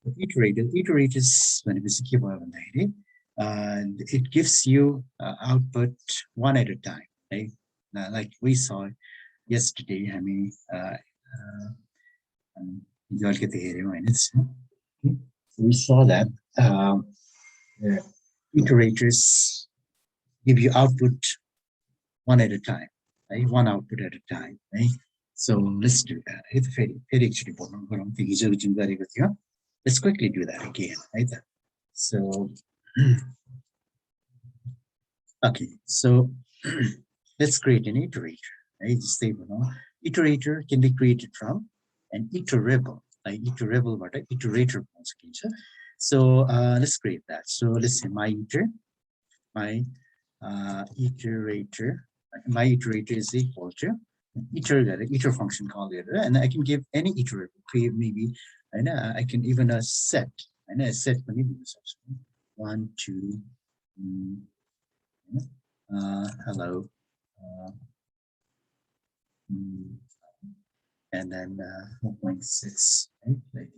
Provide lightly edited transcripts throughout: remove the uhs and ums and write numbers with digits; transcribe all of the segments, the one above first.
Iterators when it is and it gives you output one at a time, right? Now, like we saw yesterday, I mean, you all get the area minutes. We saw that the iterators give you output one at a time, right? One output at a time, right? So let's do that. Let's quickly do that again, right? So, okay, so let's create an iterator, right? Iterator can be created from an iterable, like iterable, but an iterator. So let's create that. So let's say my iterator is equal to iter function called it, and I can give any iterable, create maybe, and I can even set, and a set 1, 2, hello, and then 1.6, right?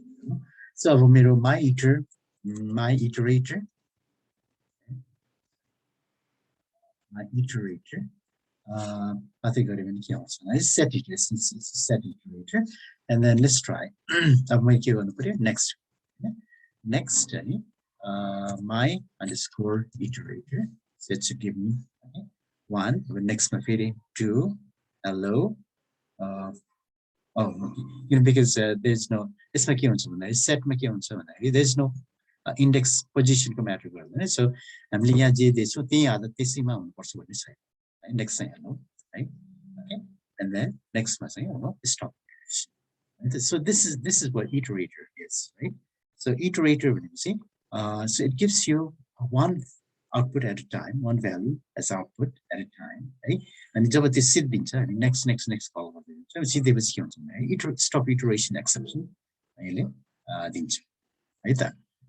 So my iterator, my iterator, I think I set it, set iterator, and then let's try. I'm going to put it next. Next, my underscore iterator. So it should give me 1. Next, my feeding 2. Hello. Because there's no, it's my key on someone. I set my key on someone. There's no index position matter. So I'm Lia J. This would be other Tissima or so index, right? Okay, and then next my saying, stop. So this is what iterator is, right? So iterator, when you see, so it gives you one output at a time, one value as output at a time, right? And जब त्यो सिद्धिन्छ अनि next call गर्दिन्छ सिधै पछि के हुन्छ भने stop iteration exception अहिले दिन्छ है त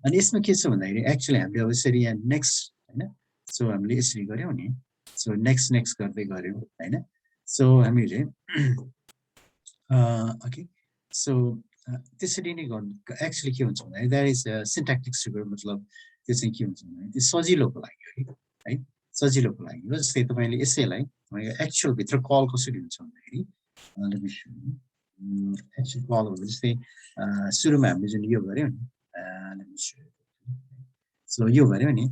अनि यसमा के छ भन्दाखेरि एक्चुअली हामीले अब यसरी यहाँ next हैन सो हामीले यसरी गर्यौं नि सो next गर्दै गर्यौं हैन सो हामीले okay so त्यसरी नै गर्नु एक्चुअली के हुन्छ भने there is a syntactic trigger मतलब त्यो चाहिँ के हुन्छ भने त्यो सजिलोको लागि है सजिलोको लागि र जस्तै तपाईले यसैलाई एक्चुअल भित्र कल कसरी हुन्छ भन्दाखेरि एक्चुअल कल हो जस्तै सुरुमा हामीले जुन यो गर्यौं नि सो यो गर्यौं नि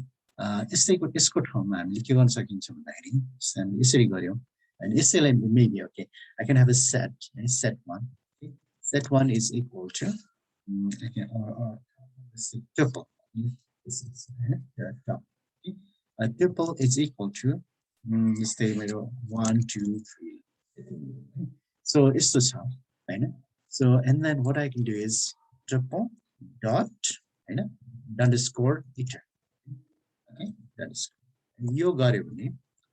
यसको ठाउँमा हामीले के गर्न सकिन्छ भन्दाखेरि हामीले यसरी गर्यौं and यसैलाई maybe okay I can have a set 1 okay? Set 1 is equal to or tuple. This is top. Okay? A tuple is equal to let's say 1, 2, 3. So it's the sum, right? So and then what I can do is tuple dot underscore iter. Okay, that is you got it,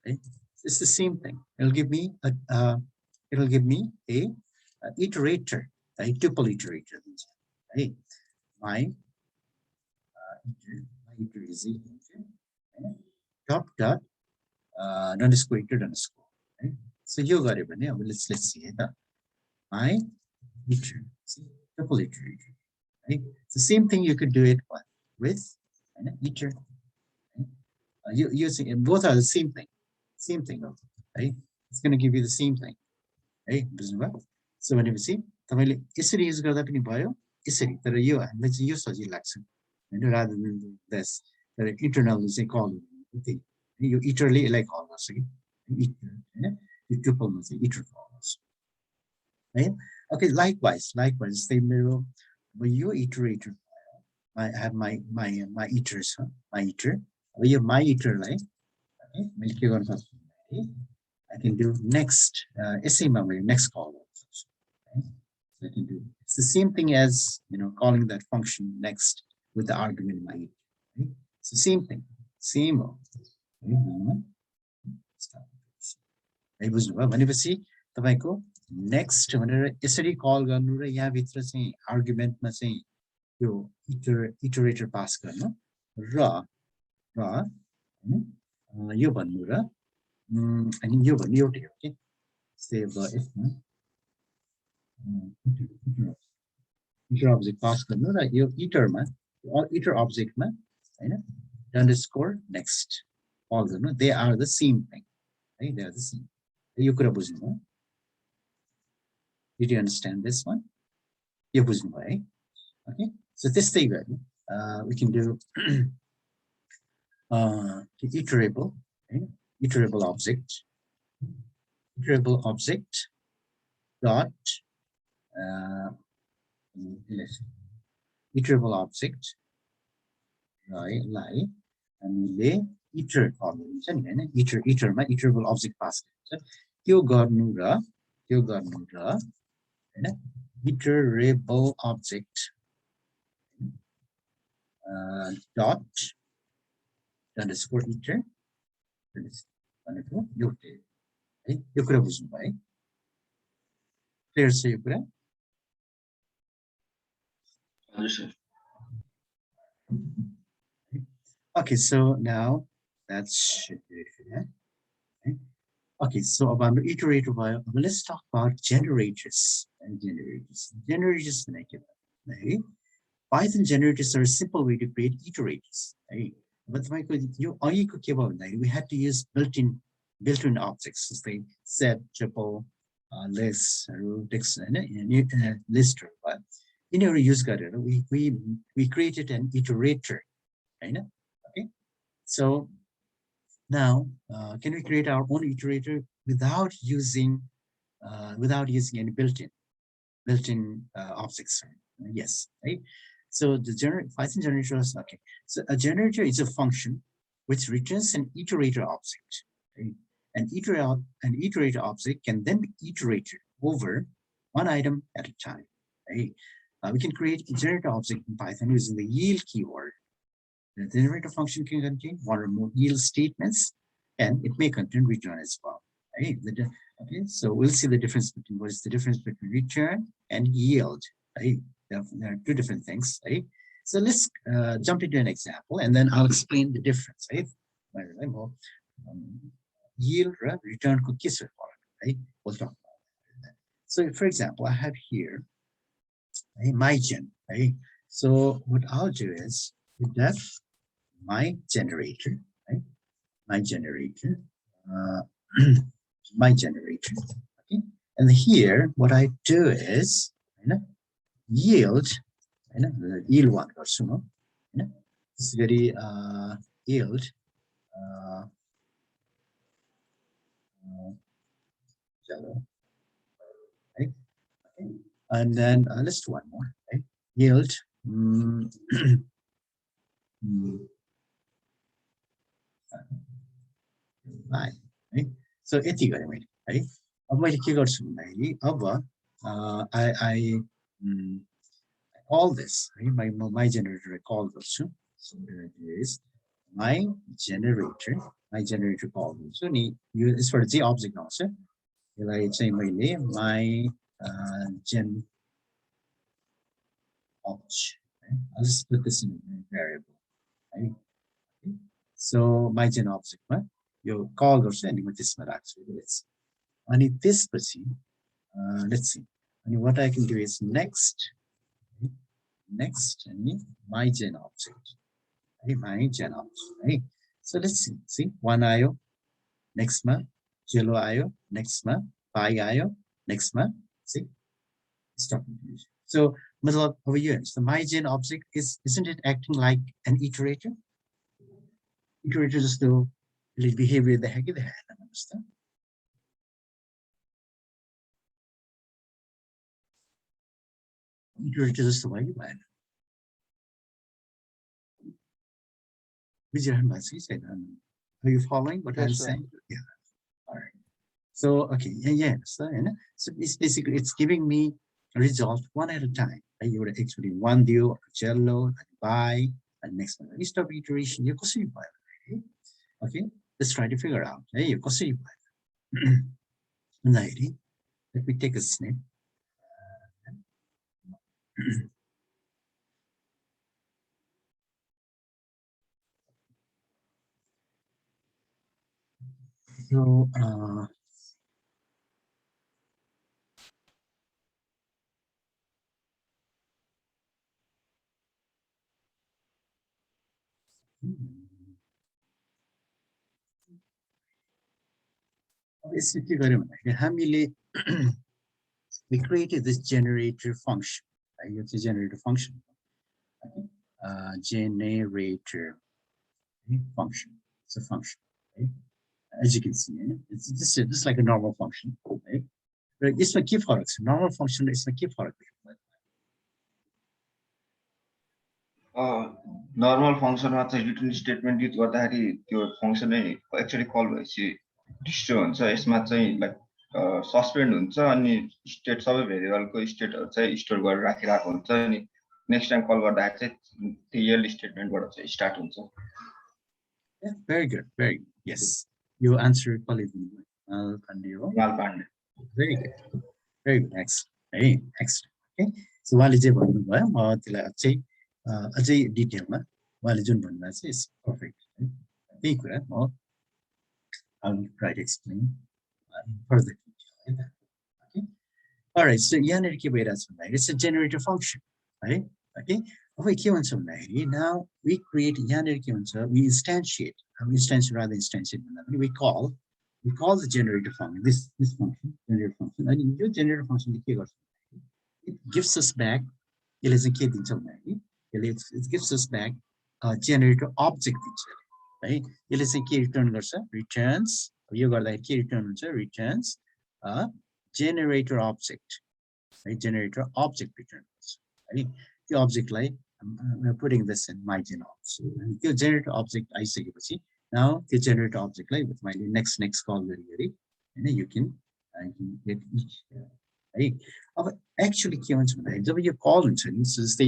right? It's the same thing. It'll give me a iterator, a tuple iterator. Right? My iter is equal to top dot underscore iter underscore. Right? So you got it, right? Let's see it. My iter, tuple iterator. Right? It's the same thing. You could do it with iter. Right? Using both are the same thing. Same thing, right? It's going to give you the same thing, right? So when you see, तपाईँले यसरी use गर्दा पनि भयो यसरी तर यो हामीलाई चाहिँ यो सजिलो लाग्छ हैन rather than this तर इन्टरनल चाहिँ कल हुन्छ यो इटरले यसलाई कल गर्छ कि इटर हैन यो ट्रिपलमा चाहिँ इटर कल गर्छ है ओके likewise त्यही मेरो यो iterator I have my iters my iter अब यो my iterलाई मैले के गर्न सक्छु I can do next यसैमा मैले next call right? So I can do it's the same thing as calling that function next with the argument my iter right? It's the same thing same है बुझ्नुभयो भनेपछि तपाईको next भनेर यसरी call गर्नु र यहाँ भित्र चाहिँ आर्गुमेन्टमा चाहिँ यो इटरेटर पास गर्नु र यो भन्नु र अनि यो भन्नु एउटै हो के सेभ यसमा iter object pass गर्नु र यो iter मा iter object मा हैन underscore next call गर्नु they are the same thing है they are the same यो कुरा बुझ्नु भयो did you understand this one यो बुझ्नु भयो है okay so त्यस्तै गरी we can do iterable right? iterable object dot iterable object लाई हामीले iter call हुन्छ नि हैन iter मा iterable object pass गर्छ त्यो गर्नु र हैन iterable object dot underscore iter भनेको यो है यो कुरा बुझ्नु भयो क्लियर छ यो कुरा okay so now that should do it for that okay so about iterator bio let's talk about generators and generators hey Python generators are a simple way to create iterators hey but we had to use built-in objects say set triple list root and lister but in our use we created an iterator right okay so now can we create our own iterator without using any built-in objects yes right so the Python generator is okay so a generator is a function which returns an iterator object right? An iterator object can then be iterated over one item at a time right we can create a generator object in Python using the yield keyword the generator function can contain one or more yield statements and it may contain return as well right okay so we'll see the difference between what is the difference between return and yield right there are two different things right so let's jump into an example and then I'll explain the difference right yield return cookies right we'll talk about that so for example I have here my gen right so what I'll do is def my generator right my generator my generator okay and here what I do is yield yield one गर्छु म हैन त्यसै गरी yield right okay and then let's do one more right yield right so यति गरे मैले है अब मैले के गर्छु भन्दाखेरि अब I call this right my generator I call गर्छु so here it is my generator call गर्छु नि यो यसबाट जे object आउँछ यसलाई चाहिँ मैले my gen object right? I'll just put this in a variable right okay. so my gen object मा यो call गर्छु अनि म त्यसमा राख्छु अनि त्यसपछि let's see and what I can do is next and my gen object okay, my gen object right so let's see one IO next month zero IO next month pi IO next month see stop so over here so my gen object isn't it acting like an iterator just to behavior the heck the hand understand iterator जस्तो भयो कि भएन बुझिरहनु भएको छ कि छैन are you following what I'm saying yeah all right so okay yeah so it's basically it's giving me a result one at a time right you would actually one deal jello and buy and next one list of iteration you कसरी भयो okay let's try to figure out hey you कसरी भयो let me take a snip so We created this generator function. It's a generator function. Okay? Generator function. It's a function. Okay? As you can see, it's just like a normal function. Right? But it's a key product. Normal function is a key product. Normal function मात्र return statement use गर्दाखेरि त्यो function नै actually call भएपछि distro हुन्छ यसमा चाहिँ like suspend हुन्छ अनि state सबै variable को state हरु चाहिँ store गरेर राखिराखेको हुन्छ अनि next time call गर्दाखेरि चाहिँ त्यो yield statement बाट चाहिँ start हुन्छ. Yeah, very good, very good. Yes, you answered Palidin. Very good, very good. Excellent. Hey, excellent. Okay, so while it's अझै डिटेलमा उहाँले जुन भन्नुभएको छ इट्स पर्फेक्ट है त्यही कुरा म I will try to explain in further detail है त ओके अलराइट सो यहाँनिर के भइरहेछ भन्दाखेरि इट्स अ जेनेरेटर फंक्शन है ओके अब के हुन्छ भन्दाखेरि नाउ वी क्रिएट यहाँनिर के हुन्छ वी इन्स्टेन्शिएट अब इन्स्टेन्शिएट रादर इन्स्टेन्शिएट भन्दा पनि we call the generator function this function generator function अनि यो जेनेरेटर फंक्शनले के गर्छ इट गिव्स अस ब्याक यसले चाहिँ के दिन्छ भन्दाखेरि it gives us back a generator object right यसले चाहिँ के रिटर्न गर्छ returns यो गर्दा के रिटर्न हुन्छ returns a generator object right generator object return गर्छ है त्यो object लाई I'm putting this in my genops त्यो generator object आइसकेपछि now त्यो generator object लाई with my next call गरी हैन you can get each है अब एक्चुअली के हुन्छ भन्दाखेरि जब यो कल हुन्छ नि जस्तै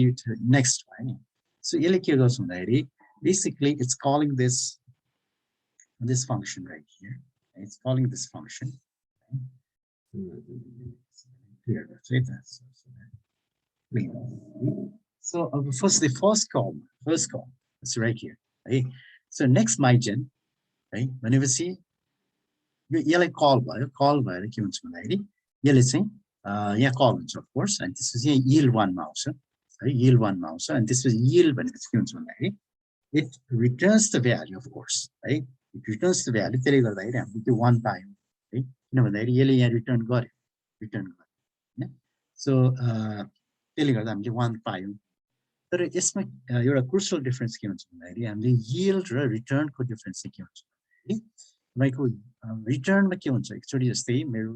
नेक्स्ट भयो नि सो यसले के गर्छ भन्दाखेरि basically it's calling this function right here it's calling this function clear गर्छ है त सो अब first call it's right here है सो नेक्स्ट माइजेन है भनेपछि यो यसलाई कल भएर के हुन्छ भन्दाखेरि यसले चाहिँ यहाँ कल हुन्छ अफ कोर्स अनि त्यसपछि यहाँ yield 1 मा आउँछ है yield 1 मा आउँछ अनि त्यसपछि yield भनेपछि के हुन्छ भन्दाखेरि it returns the value of course है इट रिटर्न्स द भ्यालु त्यसले गर्दाखेरि हामीले त्यो 1 पायौँ है किन भन्दाखेरि यसले यहाँ रिटर्न गर्यो हैन सो त्यसले गर्दा हामीले 1 पायौँ तर यसमा एउटा क्रुसियल डिफरेन्स के हुन्छ भन्दाखेरि हामीले yield र रिटर्नको डिफरेन्स चाहिँ के हुन्छ है तपाईको रिटर्नमा के हुन्छ एकचोटी जस्तै मेरो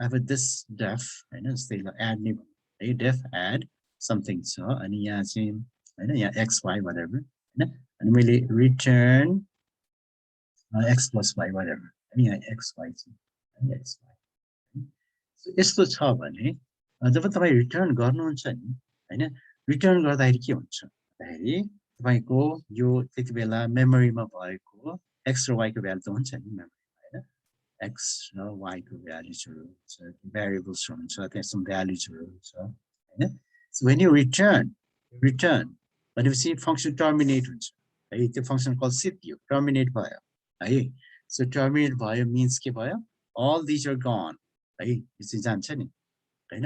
I have this def हैन जस्तै add नै है def add something छ अनि यहाँ चाहिँ हैन यहाँ xy whatever हैन अनि मैले return x plus y whatever अनि यहाँ xy छ अनि xy सो यस्तो छ भने जब तपाई रिटर्न गर्नुहुन्छ नि हैन रिटर्न गर्दाखेरि के हुन्छ भन्दाखेरि तपाईको यो त्यतिबेला मेमोरीमा भएको x र y को भ्यालु त हुन्छ नि मेमोरीमा हैन x र y को भ्यालुजहरु हुन्छ भेरिएबल्स हुन्छ त्यहाँ सम भ्यालुजहरु हुन्छ हैन सो व्हेन यु रिटर्न भनेपछि फंक्सन टर्मिनेट हुन्छ है त्यो फंक्सन कल सिद्धियो टर्मिनेट भयो है सो टर्मिनेट भयो मिन्स के भयो अल दिस आर गन है यो चाहिँ जान्छ नि हैन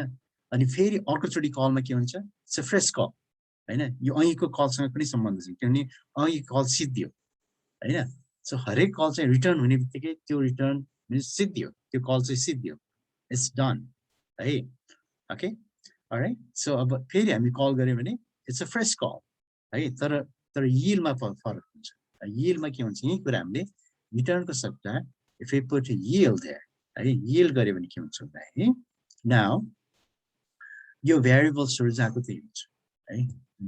अनि फेरि अर्कोचोटी कलमा के हुन्छ इट्स अ फ्रेश कल हैन यो अघिको कलसँग पनि सम्बन्ध छ किनभने अघिको कल सिद्धियो हैन सो हरेक कल चाहिँ रिटर्न हुने बित्तिकै त्यो रिटर्न सिद्धियो त्यो कल चाहिँ सिद्धियो इट्स डन है ओके अलराइट सो अब फेरि हामी कल गर्यो भने इट्स अ फ्रेश कल है तर यील्डमा फरक हुन्छ यील्डमा के हुन्छ यही कुरा हामीले रिटर्नको सट्टा if you put yield there है यील्ड गर्यो भने के हुन्छ भन्दाखेरि नाउ यो भेरिएबल्सहरु जहाँको त्यही हुन्छ है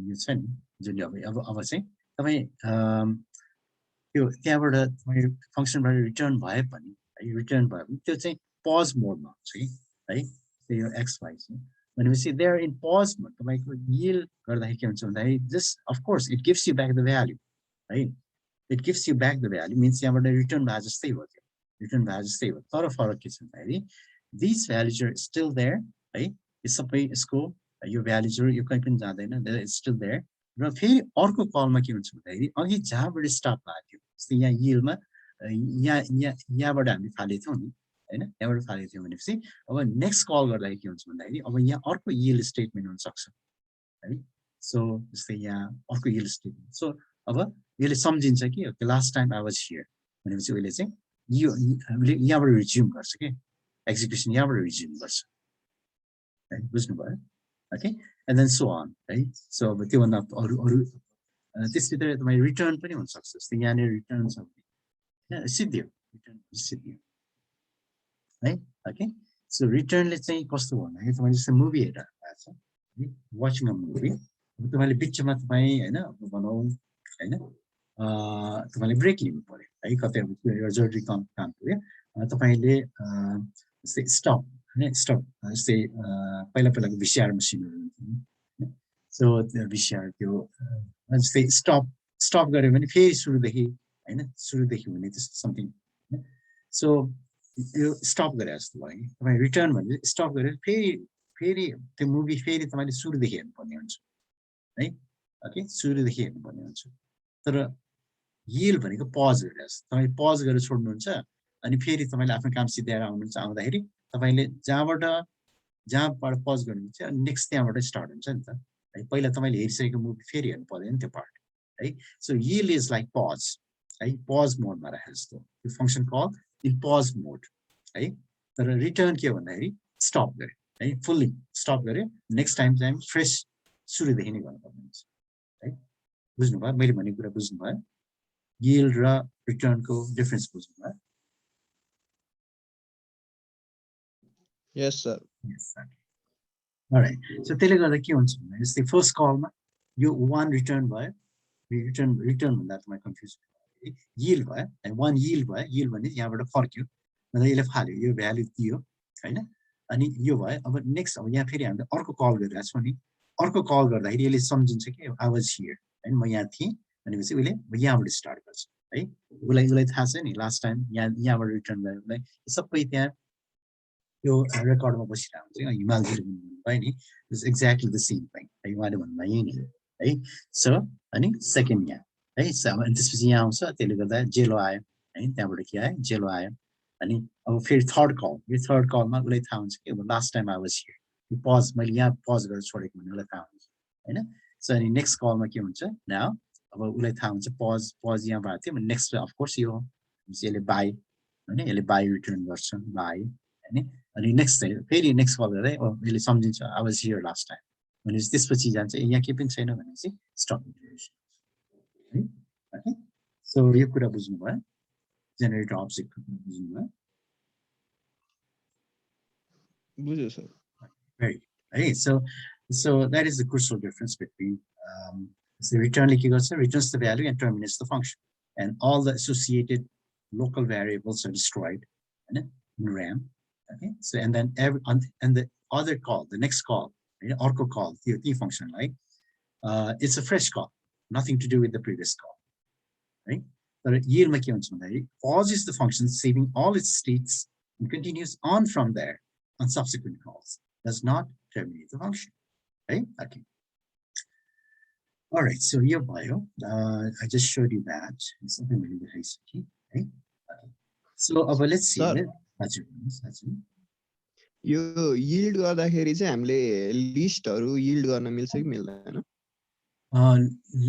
यो छ नि जुन अब चाहिँ तपाई त्यो त्यहाँबाट तपाईको फंक्सनबाट रिटर्न भए पनि रिटर्न भयो भने त्यो चाहिँ पज मोडमा हुन्छ है यो xy चाहिँ भनेपछि they are in pause mode तपाईको यील्ड गर्दाखेरि के हुन्छ भन्दाखेरि just of course it gives you back the value है it gives you back the value means यहाँबाट रिटर्न भए जस्तै हो त्यो रिटर्न भए जस्तै हो तर फरक के छ भन्दाखेरि this values are still there है यो सबै यसको यो भ्यालुजहरु यो कहीँ पनि जाँदैन इट्स स्टिल देयर र फेरि अर्को कलमा के हुन्छ भन्दाखेरि अघि जहाँबाट स्टप भएको थियो जस्तै यहाँ यील्डमा यहाँबाट हामी फालेको थियौँ नि हैन यहाँबाट फालेको थियौँ भनेपछि अब नेक्स्ट कल गर्दाखेरि के हुन्छ भन्दाखेरि अब यहाँ अर्को यील्ड स्टेटमेन्ट हुन सक्छ है सो जस्तै यहाँ अर्को यील्ड स्टेटमेन्ट सो अब यसले सम्झिन्छ कि okay last time I was here भनेपछि उसले चाहिँ यो हामीले यहाँबाट रिज्युम गर्छ के एक्जिक्युसन यहाँबाट रिज्युम गर्छ है बुझ्नुभयो okay and then so on है सो अब त्योभन्दा अरू त्यसभित्र तपाईँ रिटर्न पनि हुनसक्छ जस्तै यहाँनिर रिटर्न छ भने सिद्धियो रिटर्न सिद्धियो है ओके सो रिटर्नले चाहिँ कस्तो भन्दाखेरि तपाईँले जस्तै मुभी हेरेर भएको छ है वाचिङ अ मुभी तपाईँले बिचमा तपाईँ होइन भनौँ होइन तपाईँले ब्रेक लिनु पर्यो है कतै अब जरुरी काम पर्यो तपाईँले जस्तै स्टप होइन स्टप जस्तै पहिलाको भिसिआर मसिनहरू हुन्थ्यो सो भिसिआर त्यो जस्तै स्टप गऱ्यो भने फेरि सुरुदेखि होइन सुरुदेखि हुने त्यस्तो समथिङ सो यो स्टप गरे जस्तो भयो कि तपाईँ रिटर्न भने स्टप गरेर फेरि त्यो मुभी फेरि तपाईँले सुरुदेखि हेर्नुपर्ने हुन्छ है ओके सुरुदेखि हेर्नुपर्ने हुन्छ तर यिल भनेको पज गरेर तपाईँ पज गरेर छोड्नुहुन्छ अनि फेरि तपाईँले आफ्नो काम सिद्ध्याएर आउनुहुन्छ आउँदाखेरि तपाईँले जहाँबाट पज गर्नुहुन्छ अनि नेक्स्ट त्यहाँबाट स्टार्ट हुन्छ नि त है पहिला तपाईँले हेरिसकेको मुभी फेरि हेर्नु पर्दैन त्यो पार्ट है so yield is like pause है पज मोडमा राखे जस्तो त्यो function call in pause mode है तर रिटर्न के हो भन्दाखेरि स्टप गरे है फुल्ली स्टप गरे नेक्स्ट टाइम चाहिँ फ्रेस सुरुदेखि नै गर्नुपर्ने हुन्छ है बुझ्नुभयो मैले भनेको कुरा बुझ्नुभयो यिल्ड र रिटर्नको डिफरेन्स बुझ्नुभयो यस सर अलराइट सो त्यसले गर्दा के हुन्छ भन्दा जस्तै फर्स्ट कलमा यो वान रिटर्न भयो रिटर्न भन्दा तपाईँ कन्फ्युज यिल्ड भयो वान यिल्ड भयो यिल्ड भने यहाँबाट फर्क्यो अन्त यसले फाल्यो यो भ्यालु दियो होइन अनि यो भयो अब नेक्स्ट अब यहाँ फेरि हामीले अर्को कल गरिरहेको छौँ नि अर्को कल गर्दाखेरि यसले सम्झिन्छ कि आई वाज हियर होइन म यहाँ थिएँ भनेपछि उसले यहाँबाट स्टार्ट गर्छ है उसलाई थाहा छ नि लास्ट टाइम यहाँबाट रिटर्न भयो उसलाई सबै त्यहाँ यो रेकर्डमा बसिरहेको हुन्छ हिमालजीले भन्नुभयो नि it's exactly the same thing है उहाँले भन्नुभयो नि है सो अनि सेकेन्ड यहाँ है अनि त्यसपछि यहाँ आउँछ त्यसले गर्दा जेलो आयो है त्यहाँबाट के आयो जेलो आयो अनि अब फेरि थर्ड कल यो थर्ड कलमा उसलाई थाहा हुन्छ कि अब last time I was here यो पज मैले यहाँ पज गरेर छोडेको भने उसलाई थाहा हुन्छ होइन सो अनि नेक्स्ट कलमा के हुन्छ नाउ अब उसलाई थाहा हुन्छ पज यहाँ भएको थियो भने नेक्स्ट अफकोर्स यो हो यसले बाई होइन यसले बाई रिटर्न गर्छ बाई होइन अनि नेक्स्ट फेरि नेक्स्ट कल गर्दै यसले सम्झिन्छ I was here last time भनेपछि त्यसपछि जान्छ यहाँ केही पनि छैन भनेपछि स्टप है ओके सो यो कुरा बुझ्नुभयो जेनेरेटर अब्जेक्टको कुरा बुझ्नुभयो बुझ्यो sir Right. Hey, so that is the crucial difference between the return returns the value and terminates the function, and all the associated local variables are destroyed in RAM. Okay, so and then and the other call, the next call, orco call, the function, right? It's a fresh call, nothing to do with the previous call, right? But yield pauses the function, saving all its states, and continues on from there on subsequent calls. Does not terminate the function, right? Okay. All right, so your bio, I just showed you that. It's something really nice, okay? Okay. So let's see. यो yield गर्दाखेरि चाहिँ हामीले लिस्टहरु yield गर्न मिल्छ कि मिल्दैन?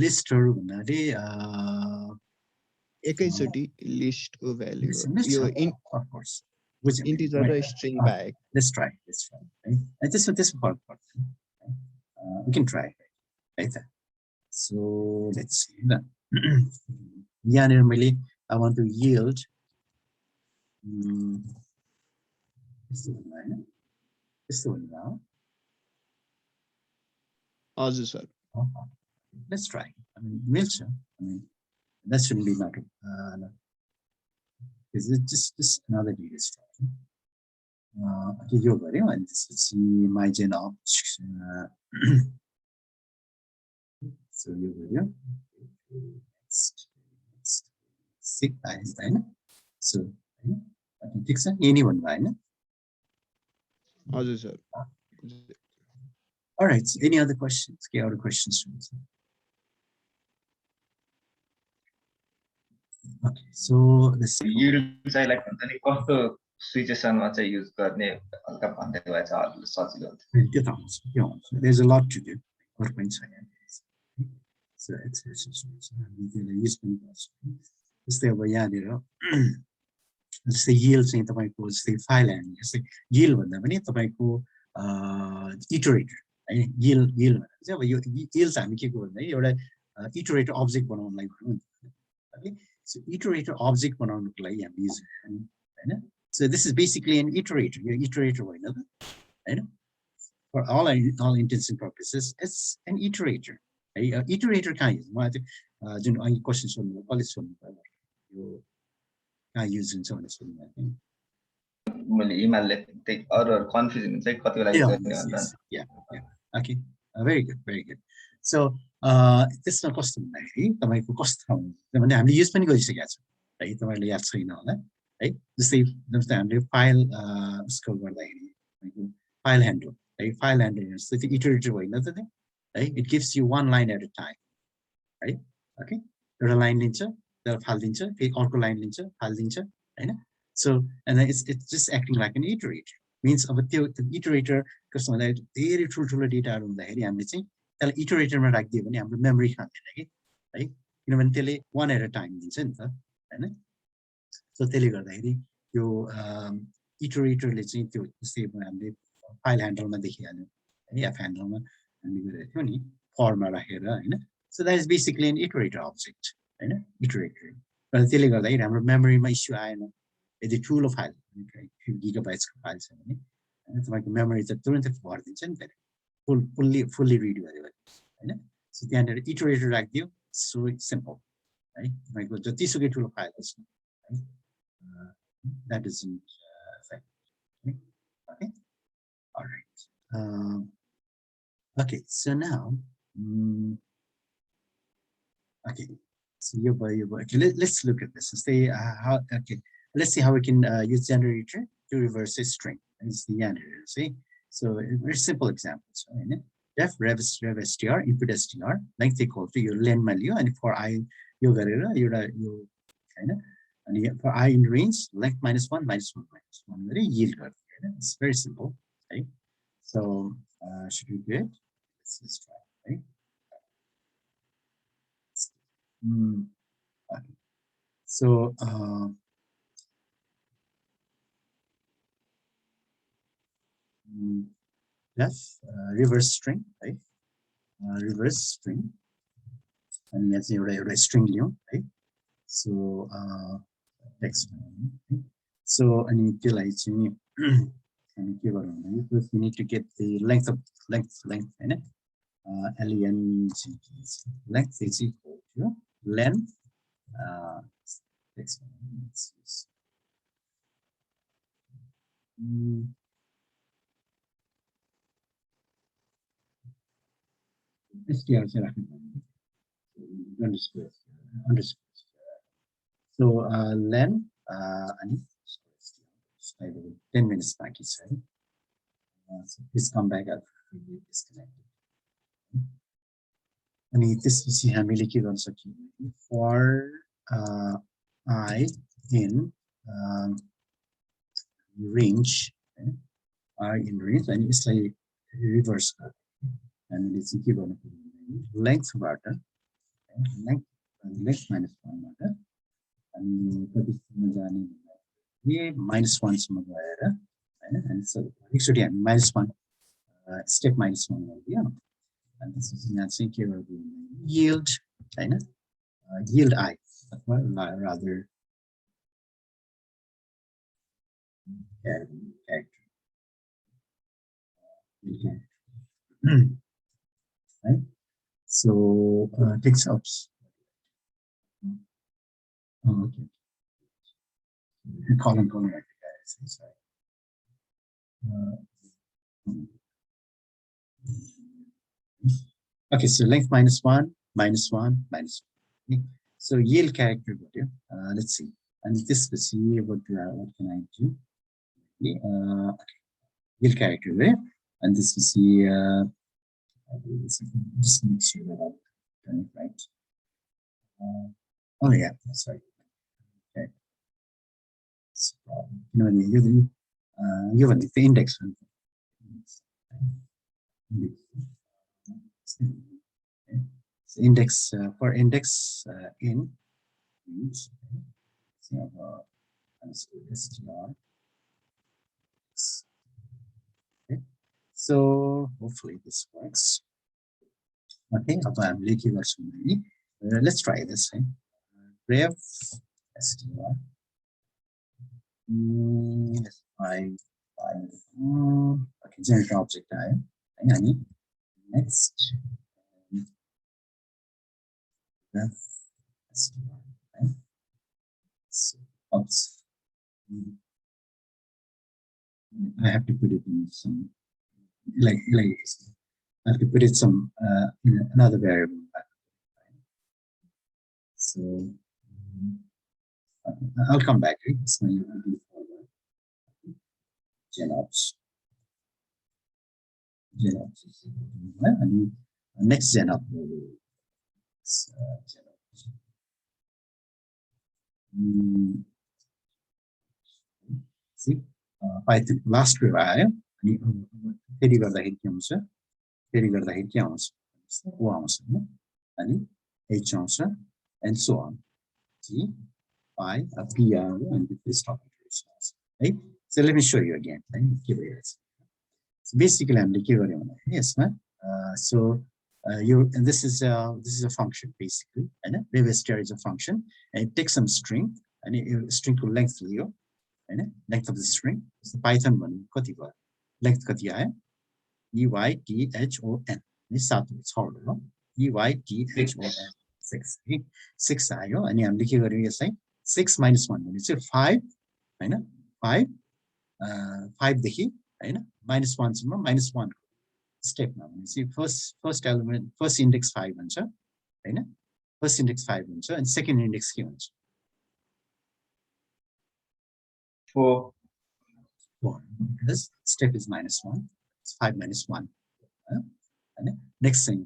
लिस्टहरु भन्नाले एकैचोटी लिस्टको भ्यालु यो of course. integer र string back. Let's try. Right? And this part. We can try. Right? So let's see. Yeah, normally I want to yield. This one now. हजुर sir. Let's try. I mean, Milcha. I mean, that shouldn't be like is it just another data structure? Okay, you're very well. Let's see my gen objects. So you're very well. Next. Six times then. So I can fix anyone, right? हजुर sir. All right. So any other questions? Okay, other questions? Okay, so let's see. Yield चाहिँ like हुन्छ नि कस्तो सिचुएसनमा चाहिँ use गर्ने हल्का भन्दै भए चाहिँ हजुरले सजिलो हुन्छ. There's a lot to do. So use जस्तै अब यहाँनिर जस्तै yield चाहिँ तपाईको जस्तै फाइल ह्यान्डल जस्तै yield भन्दा पनि तपाईको इटरेटर हैन yield भनेको चाहिँ अब यो yield हामी के को भन्दा एउटा इटरेटर अब्जेक्ट बनाउनलाई भनौं नि ओके सो इटरेटर अब्जेक्ट बनाउनको लागि हामी युज गर्छौं हैन so this is basically an iterator यो इटरेटर होइन त हैन for all intents and purposes it's an iterator iterator कहाँ युज मलाई चाहिँ जुन अहिले क्वेशन सोध्नु कलेज सोध्नु पर्यो यो कहाँ युज हुन्छ भनेर सोध्नु भएको मैले इमेलले त्यही अरु कन्फ्युजन हुन्छ कति बेला युज गर्ने भनेर yeah okay very good so त्यसमा कस्तो भन्दाखेरि तपाईको कस्तो हुन्छ भने हामीले युज पनि गरिसकेका छौं है तपाईले याद छैन होला है जस्तै हामीले फाइल उसको गर्दाखेरि तपाईको फाइल ह्यान्डल है फाइल ह्यान्डल जस्तै त्यो इटरेटिभ होइन त है it gives you one line at a time right okay एउटा लाइन लिन्छ त्यसलाई फाल्दिन्छ फेरि अर्को लाइन लिन्छ फाल्दिन्छ हैन so and then it's just acting like an iterator means अब त्यो इटरेटर कस्तो भन्दा धेरै ठुलो डेटाहरु हुँदाखेरि हामीले चाहिँ त्यसलाई इटरेटरमा राख्दियो भने हाम्रो मेमोरी खाँदैन के है किनभने त्यसले one at a time दिन्छ नि त हैन so त्यसले गर्दाखेरि त्यो इटरेटरले चाहिँ त्यो जस्तै हामीले फाइल ह्यान्डलमा देखिहाल्यो है एफ ह्यान्डलमा हामीले गरेको थियो नि फरमा राखेर हैन so that is basically an iterator object हैन iterator र त्यसले गर्दाखेरि हाम्रो मेमोरीमा इस्यु आएन यदि ठुलो फाइल गिगाबाइट्सको फाइल छ भने हैन तपाईको मेमोरी चाहिँ तुरुन्तै भर्दिन्छ नि त्यसले फुल्ली रिड गर्यो भने हैन सो त्यहाँनिर इटरेटर राख्दियो सो इट्स सिम्पल है तपाईको जतिसुकै ठुलो फाइल होस् न है that isn't affect okay all right okay so now okay so okay, let's look at this and say how okay let's see how we can use generator to reverse a string it's the generator see so very simple examples right def rev str input str length equal to your len value and for I yo garera euta yo हैन and for I in range length -1 -1 very yield garera it's very simple right so should we do it let's try right okay. So def reverse string right reverse string and let's say a string लियौं है so text so अनि त्यसलाई चाहिँ हामी के गरौँ भने first we need to get the length हैन len length is equal to len text str चाहिँ राख्नु underscore so len अनि 10 minutes बाँकी छ है so please come back after we disconnected अनि त्यसपछि हामीले के गर्न सकिन्छ for I in range I in range अनि यसलाई रिभर्स हामीले चाहिँ के गर्नु पर्यो लेन्थबाट लेन्थ -1 बाट अनि कतिसम्म जाने भन्दा -1 सम्म गएर हैन अनि एकचोटी हामी -1 स्टेप -1 गरिदियो and this is matching here yield हैन yield I अथवा rather character right so text ups okay column right guys sorry okay so length -1 -1 so yield character let's see and this was see what can I do okay. Yield character right and this is see just make sure that I've done it right oh yeah sorry okay so you know you want the index one okay. So index for index in means underscore str. Okay. So hopefully this works. Okay, let's try this. Ref str. Let's try okay, generate object type. And next ref str. Okay. So, oops. I have to put it in some like this. I have to put it some in another variable. So I'll come back. It's my genops. And next genop. See, Python last review. Theory गर्दाखेरि के हुन्छ theory गर्दाखेरि के आउँछ o आउँछ हैन अनि h आउँछ and so on g pi p and this topic right. So let me show you again. So basically हामीले के गर्यौं भन्दाखेरि यसमा so and this is a function basically हैन ref is a function and it takes some string and string को length लियो हैन length of the string. So python भन्नु कति भयो length कति आयो EYTHON this is 7 हो EYTHON 6 आयो अनि हामीले के गर्यौं यसलाई 6 - 1 भने चाहिँ 5 हैन 5 5 देखि हैन -1 सम्म -1 स्टेपमा भने चाहिँ फर्स्ट एलिमेन्ट फर्स्ट इन्डेक्स 5 हुन्छ हैन फर्स्ट इन्डेक्स 5 हुन्छ अनि सेकेन्ड इन्डेक्स के हुन्छ 4 because step is -1 it's 5 - 1 and next thing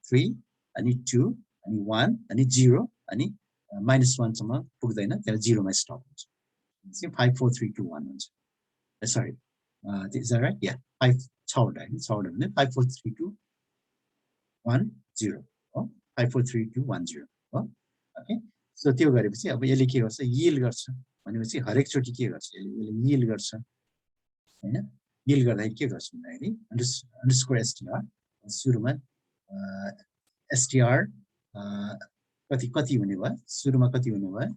3 अनि 2 अनि 1 अनि 0 अनि -1 सम्म पुग्दैन त्यसले 0 मा स्टप हुन्छ so 5 4 3 2 1 हुन्छ sorry is that right yeah 5 6 भने 5 4 3 2 1 0 हो 5 4 3 2 1 0 हो ओके सो त्यो गरेपछि अब यसले के गर्छ यील्ड गर्छ भनेपछि हरेक चोटी के गर्छ यसले यील्ड गर्छ हैन यील्ड गर्दाखेरि के गर्छ भन्दाखेरि underscore str सुरुमा str कति हुने भयो सुरुमा कति हुने भयो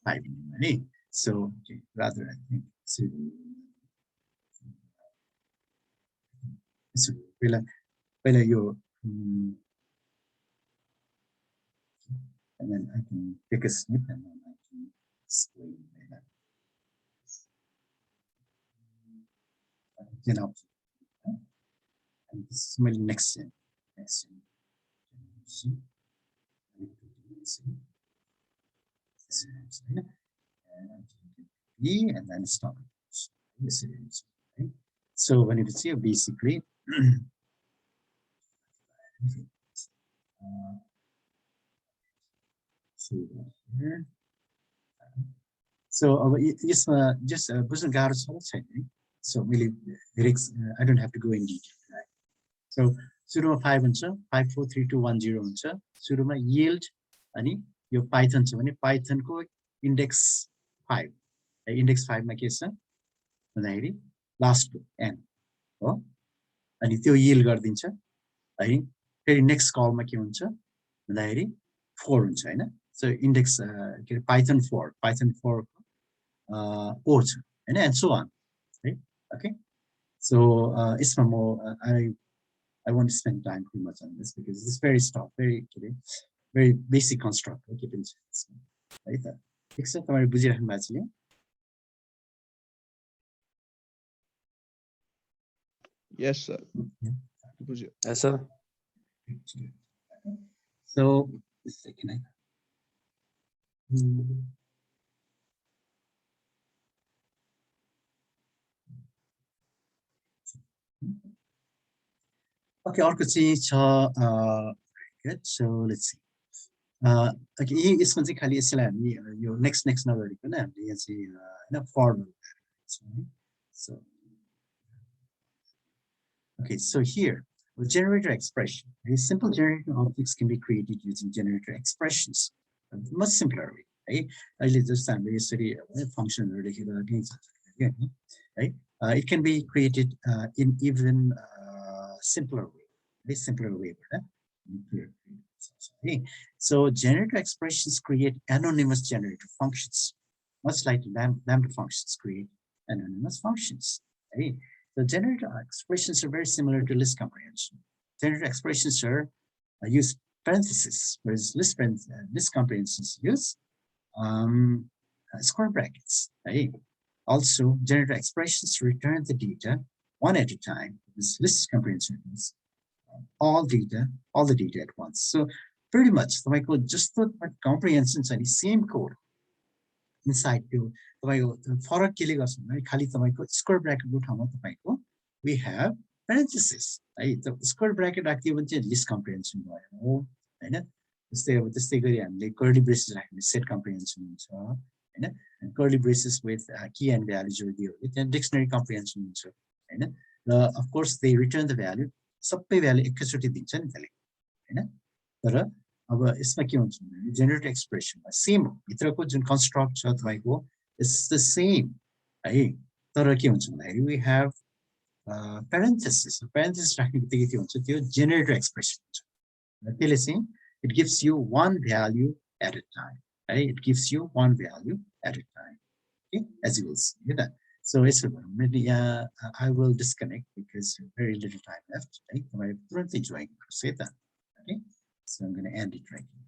5 हुने है so okay, rather I think so पहिला यो and then I can take a snip and then I can explain that. Then I'll and this is my next thing. And then stop. Right? So when you see basically so just बुझ्न गाह्रो छ छैन so really I don't have to go in detail right? So सुरुमा 5 हुन्छ 5 4 3 2 1 0 हुन्छ सुरुमा yield अनि यो python छ भने python को index 5 index 5 मा के छ भन्दाखेरि लास्ट n हो अनि त्यो yield गरिदिन्छ है फेरि नेक्स्ट कलमा के हुन्छ भन्दाखेरि 4 हुन्छ हैन so index python 4 o छ हैन and so on right okay so यसमा म I won't spend time too much on this because it's very basic construct okay है त ठीक छ तपाईहरु बुझिराख्नु भएको छ Yes sir बुझ्यो Yes sir so second okay अर्को चाहिँ छ good so let's see okay यसमा चाहिँ खाली यसलाई हामी यो नेक्स्ट नगरिकन हामीले यहाँ चाहिँ हैन formal so okay so here The generator expression. Very simple generator objects can be created using generator expressions. A much simpler way. Right? Function right? It can be created in even simpler way. Very simpler way. Okay. So generator expressions create anonymous generator functions, much like lambda functions create anonymous functions. Right? The generator expressions are very similar to list comprehension. Generator expressions are use parentheses, whereas list comprehensions use square brackets. Right? Also, generator expressions return the data one at a time. This list comprehension is all the data at once. So pretty much, just the comprehensions are the same code inside to square bracket we have parentheses. Right? The square bracket list comprehension. Curly braces set comprehension. And curly braces with key and values and dictionary comprehension. Of course, they return the value. सबै value एकैचोटि दिन्छ नि त्यसले हैन तर अब यसमा के हुन्छ भने जेनेरेट एक्सप्रेसनमा सेम भित्रको जुन कन्स्ट्रक्ट छ तपाईको इट्स द सेम है तर के हुन्छ भन्दाखेरि वी हैव parenthesis राख्ने बित्तिकै के हुन्छ त्यो जेनेरेटर एक्सप्रेसन हुन्छ त्यसले चाहिँ it gives you one value at a time है it gives you one value at a time okay as you will see that. So it's maybe I will disconnect because very little time left. Right? I'm currently enjoying that. Okay, so I'm going to end it right here.